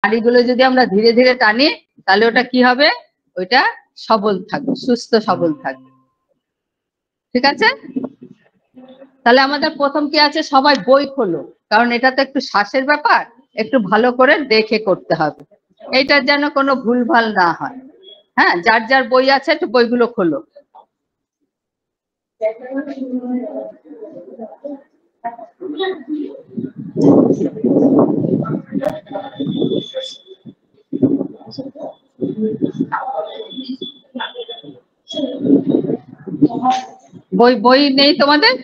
নাড়িগুলো যদি আমরা ধীরে ধীরে টানি তাহলে ওটা কি হবে, ওইটা সবল থাকবে, সুস্থ সবল থাকবে। ঠিক আছে, তাহলে আমাদের প্রথম কি আছে, সবাই বই খোলো, কারণ এটা তো একটু শ্বাসের ব্যাপার, একটু ভালো করে দেখে করতে হবে, এইটার যেন কোনো ভুলভাল না হয়। হ্যাঁ, যার যার বই আছে একটু বইগুলো খোলো। বই বই নেই তোমাদের?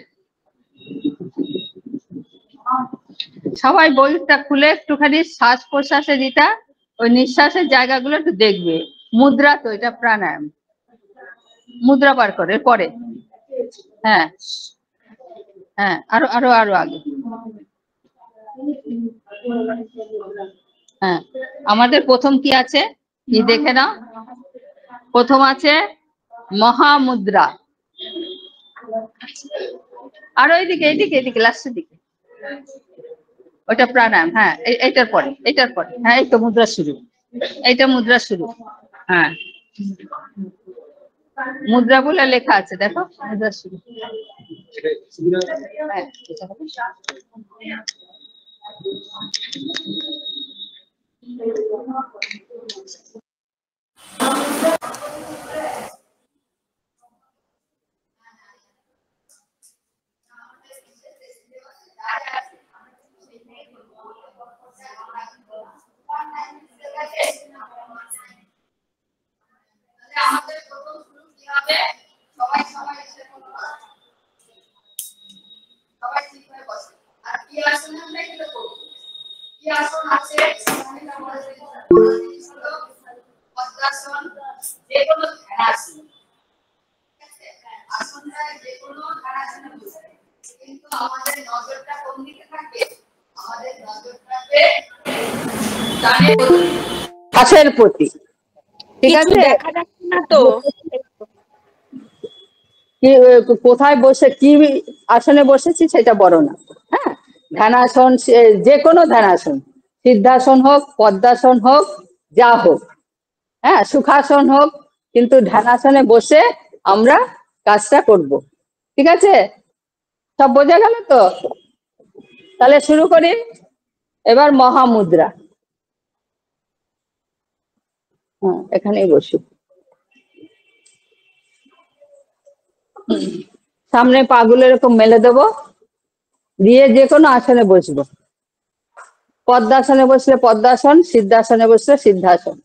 সবাই বইটা খুলে একটুখানি শ্বাস প্রশ্বাসের দিতা, ওই নিঃশ্বাসের জায়গাগুলো একটু দেখবে। মুদ্রা তো এটা প্রাণায়াম, মুদ্রা বার করে পরে। হ্যাঁ হ্যাঁ, আরো আরো আরো আগে। হ্যাঁ, আমাদের প্রথম কি আছে কি দেখে নাও। প্রথম আছে মহামুদ্রা, আর ওইদিকে এইদিকে এইদিকে লাস্টের দিকে ওটা প্রাণায়াম। হ্যাঁ, এইটার পরে এইটার পরে, হ্যাঁ এই তো মুদ্রা শুরু, এইটা মুদ্রা শুরু। হ্যাঁ, মুদ্রা বলে লেখা আছে, দেখো মুদ্রা শুরু। হ্যাঁ, এটা হবে। শ্বাসের প্রতি, ঠিক আছে? দেখা যাচ্ছে না তো কোথায় বসে কি আসনে বসেছি সেটা বড় না। হ্যাঁ, ধ্যানাসন, যে কোনো ধ্যানাসন, সিদ্ধাসন হোক, পদ্মাসন হোক, যা হোক, হ্যাঁ সুখাসন হোক, কিন্তু ধ্যানাসনে বসে আমরা কাজটা করব। ঠিক আছে, সব বোঝা গেল তো? তাহলে শুরু করি। এবার মহামুদ্রা। হ্যাঁ, এখানেই বসি। সামনে পাগুলো এরকম মেলে দেবো, দিয়ে যে কোনো আসনে বসবো। পদ্মাসনে বসলে পদ্মাসন, সিদ্ধাসনে বসলে সিদ্ধাসন।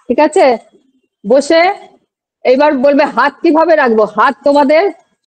ঠিক আছে, বসে এইবার বলবে হাত কিভাবে রাখবো। হাত তোমাদের